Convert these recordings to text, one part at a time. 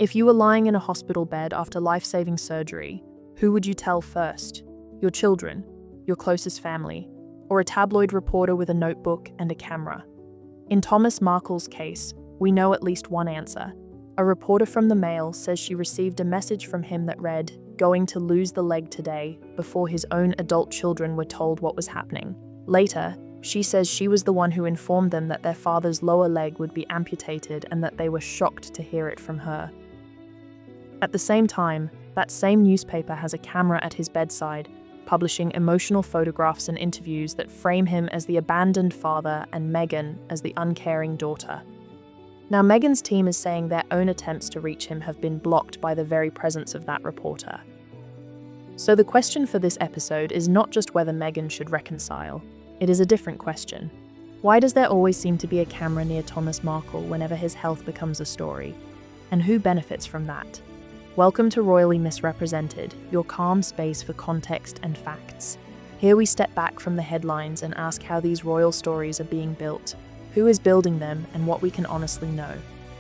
If you were lying in a hospital bed after life-saving surgery, who would you tell first? Your children, your closest family, or a tabloid reporter with a notebook and a camera? In Thomas Markle's case, we know at least one answer. A reporter from the Mail says she received a message from him that read, "Going to lose the leg today," before his own adult children were told what was happening. Later, she says she was the one who informed them that their father's lower leg would be amputated and that they were shocked to hear it from her. At the same time, that same newspaper has a camera at his bedside, publishing emotional photographs and interviews that frame him as the abandoned father and Meghan as the uncaring daughter. Now, Meghan's team is saying their own attempts to reach him have been blocked by the very presence of that reporter. So the question for this episode is not just whether Meghan should reconcile. It is a different question. Why does there always seem to be a camera near Thomas Markle whenever his health becomes a story? And who benefits from that? Welcome to Royally Misrepresented, your calm space for context and facts. Here we step back from the headlines and ask how these royal stories are being built, who is building them, and what we can honestly know.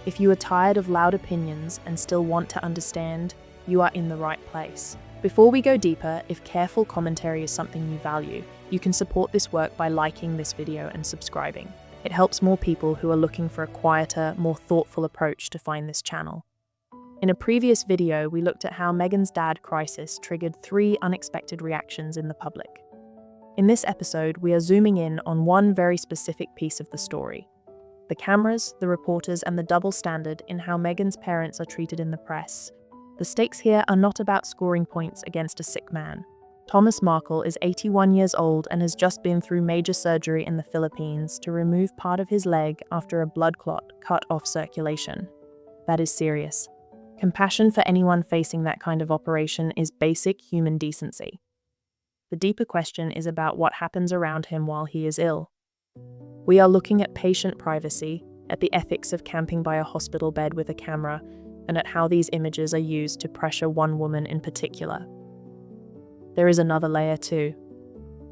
If you are tired of loud opinions and still want to understand, you are in the right place. Before we go deeper, if careful commentary is something you value, you can support this work by liking this video and subscribing. It helps more people who are looking for a quieter, more thoughtful approach to find this channel. In a previous video, we looked at how Meghan's dad crisis triggered 3 unexpected reactions in the public. In this episode, we are zooming in on one very specific piece of the story: the cameras, the reporters, and the double standard in how Meghan's parents are treated in the press. The stakes here are not about scoring points against a sick man. Thomas Markle is 81 years old and has just been through major surgery in the Philippines to remove part of his leg after a blood clot cut off circulation. That is serious. Compassion for anyone facing that kind of operation is basic human decency. The deeper question is about what happens around him while he is ill. We are looking at patient privacy, at the ethics of camping by a hospital bed with a camera, and at how these images are used to pressure one woman in particular. There is another layer too.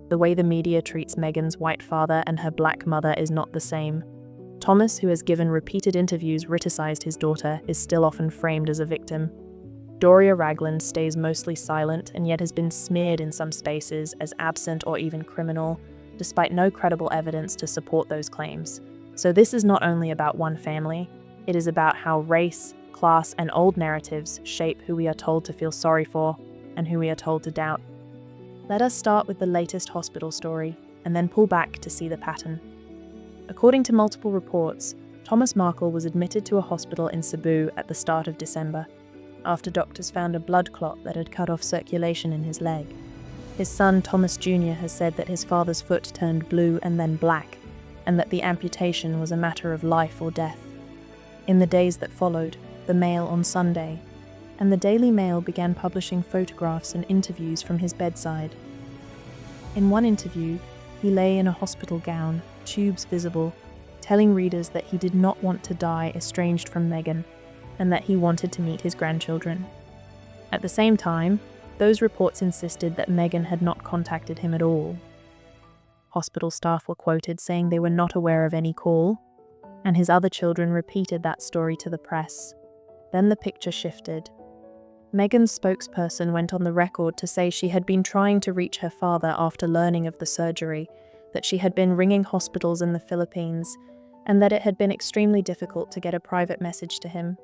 The way the media treats Meghan's white father and her black mother is not the same. Thomas, who has given repeated interviews criticized his daughter, is still often framed as a victim. Doria Ragland stays mostly silent and yet has been smeared in some spaces as absent or even criminal, despite no credible evidence to support those claims. So this is not only about one family, it is about how race, class, and old narratives shape who we are told to feel sorry for and who we are told to doubt. Let us start with the latest hospital story and then pull back to see the pattern. According to multiple reports, Thomas Markle was admitted to a hospital in Cebu at the start of December, after doctors found a blood clot that had cut off circulation in his leg. His son, Thomas Jr., has said that his father's foot turned blue and then black, and that the amputation was a matter of life or death. In the days that followed, the Mail on Sunday, and the Daily Mail began publishing photographs and interviews from his bedside. In one interview, he lay in a hospital gown, tubes visible, telling readers that he did not want to die estranged from Meghan, and that he wanted to meet his grandchildren. At the same time, those reports insisted that Meghan had not contacted him at all. Hospital staff were quoted saying they were not aware of any call, and his other children repeated that story to the press. Then the picture shifted. Meghan's spokesperson went on the record to say she had been trying to reach her father after learning of the surgery, that she had been ringing hospitals in the Philippines, and that it had been extremely difficult to get a private message to him.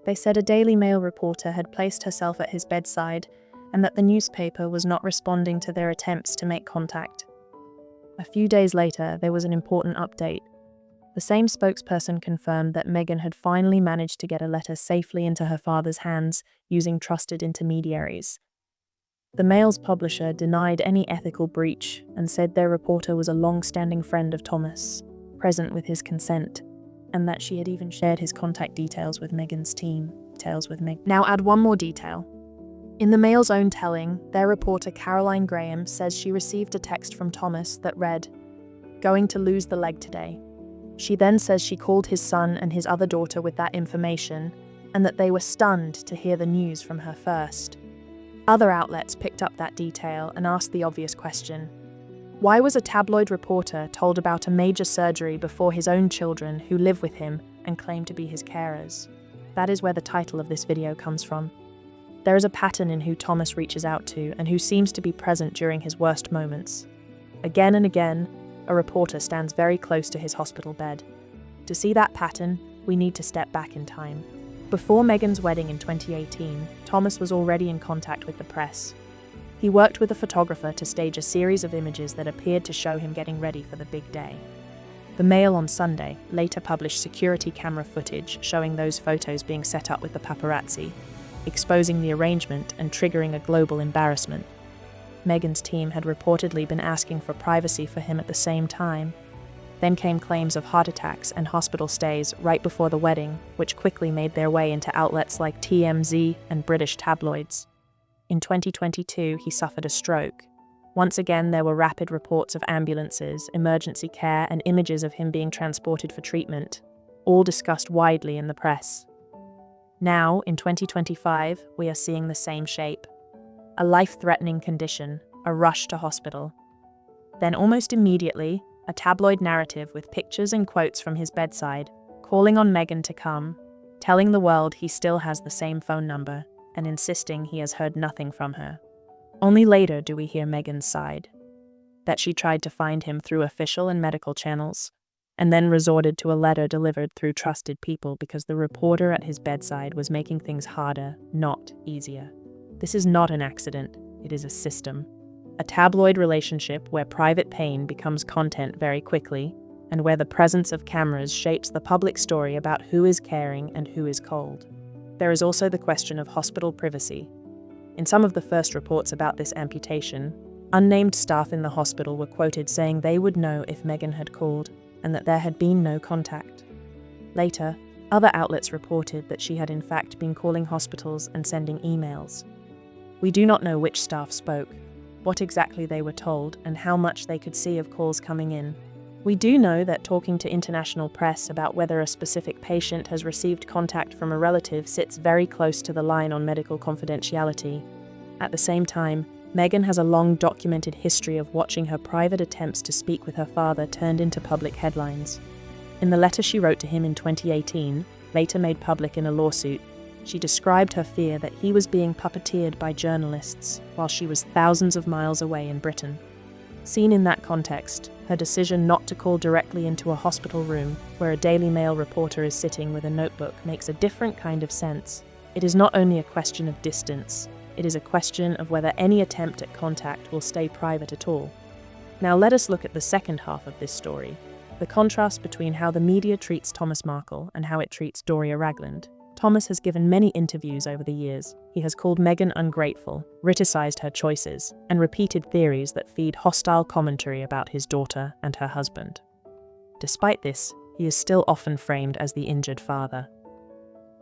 They said a Daily Mail reporter had placed herself at his bedside, and that the newspaper was not responding to their attempts to make contact. A few days later, there was an important update. The same spokesperson confirmed that Meghan had finally managed to get a letter safely into her father's hands using trusted intermediaries. The Mail's publisher denied any ethical breach and said their reporter was a long-standing friend of Thomas, present with his consent, and that she had even shared his contact details with Meghan's team. Now add one more detail. In the Mail's own telling, their reporter Caroline Graham says she received a text from Thomas that read, "Going to lose the leg today." She then says she called his son and his other daughter with that information, and that they were stunned to hear the news from her first. Other outlets picked up that detail and asked the obvious question: why was a tabloid reporter told about a major surgery before his own children who live with him and claim to be his carers? That is where the title of this video comes from. There is a pattern in who Thomas reaches out to and who seems to be present during his worst moments. Again and again, a reporter stands very close to his hospital bed. To see that pattern, we need to step back in time. Before Meghan's wedding in 2018, Thomas was already in contact with the press. He worked with a photographer to stage a series of images that appeared to show him getting ready for the big day. The Mail on Sunday later published security camera footage showing those photos being set up with the paparazzi, exposing the arrangement and triggering a global embarrassment. Meghan's team had reportedly been asking for privacy for him at the same time. Then came claims of heart attacks and hospital stays right before the wedding, which quickly made their way into outlets like TMZ and British tabloids. In 2022, he suffered a stroke. Once again, there were rapid reports of ambulances, emergency care, and images of him being transported for treatment, all discussed widely in the press. Now, in 2025, we are seeing the same shape. A life-threatening condition, a rush to hospital. Then almost immediately, a tabloid narrative with pictures and quotes from his bedside, calling on Meghan to come, telling the world he still has the same phone number, and insisting he has heard nothing from her. Only later do we hear Meghan's side, that she tried to find him through official and medical channels, and then resorted to a letter delivered through trusted people because the reporter at his bedside was making things harder, not easier. This is not an accident, it is a system. A tabloid relationship where private pain becomes content very quickly, and where the presence of cameras shapes the public story about who is caring and who is cold. There is also the question of hospital privacy. In some of the first reports about this amputation, unnamed staff in the hospital were quoted saying they would know if Meghan had called and that there had been no contact. Later, other outlets reported that she had in fact been calling hospitals and sending emails. We do not know which staff spoke, what exactly they were told, and how much they could see of calls coming in. We do know that talking to international press about whether a specific patient has received contact from a relative sits very close to the line on medical confidentiality. At the same time, Meghan has a long documented history of watching her private attempts to speak with her father turned into public headlines. In the letter she wrote to him in 2018, later made public in a lawsuit, she described her fear that he was being puppeteered by journalists while she was thousands of miles away in Britain. Seen in that context, her decision not to call directly into a hospital room where a Daily Mail reporter is sitting with a notebook makes a different kind of sense. It is not only a question of distance, it is a question of whether any attempt at contact will stay private at all. Now let us look at the second half of this story, the contrast between how the media treats Thomas Markle and how it treats Doria Ragland. Thomas has given many interviews over the years. He has called Meghan ungrateful, criticized her choices, and repeated theories that feed hostile commentary about his daughter and her husband. Despite this, he is still often framed as the injured father.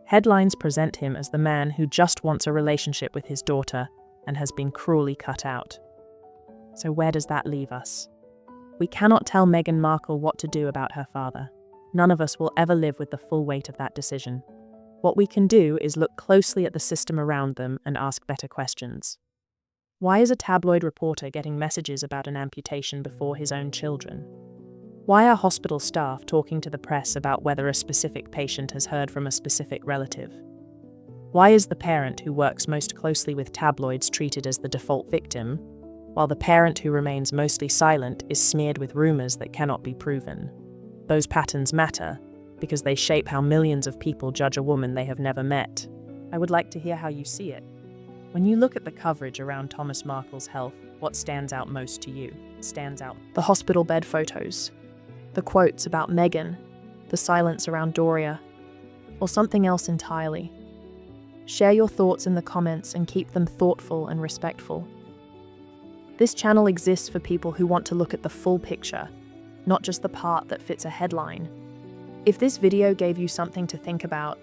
Headlines present him as the man who just wants a relationship with his daughter and has been cruelly cut out. So where does that leave us? We cannot tell Meghan Markle what to do about her father. None of us will ever live with the full weight of that decision. What we can do is look closely at the system around them and ask better questions. Why is a tabloid reporter getting messages about an amputation before his own children? Why are hospital staff talking to the press about whether a specific patient has heard from a specific relative? Why is the parent who works most closely with tabloids treated as the default victim, while the parent who remains mostly silent is smeared with rumors that cannot be proven? Those patterns matter, because they shape how millions of people judge a woman they have never met. I would like to hear how you see it. When you look at the coverage around Thomas Markle's health, what stands out most to you? Stands out the hospital bed photos, the quotes about Meghan, the silence around Doria, or something else entirely. Share your thoughts in the comments and keep them thoughtful and respectful. This channel exists for people who want to look at the full picture, not just the part that fits a headline. If this video gave you something to think about,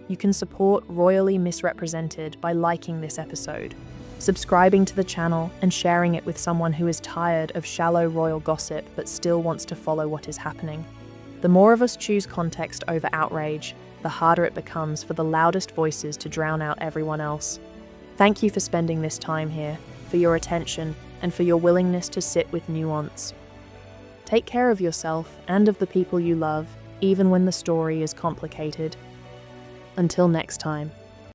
you can support Royally Misrepresented by liking this episode, subscribing to the channel, and sharing it with someone who is tired of shallow royal gossip but still wants to follow what is happening. The more of us choose context over outrage, the harder it becomes for the loudest voices to drown out everyone else. Thank you for spending this time here, for your attention, and for your willingness to sit with nuance. Take care of yourself and of the people you love, even when the story is complicated. Until next time.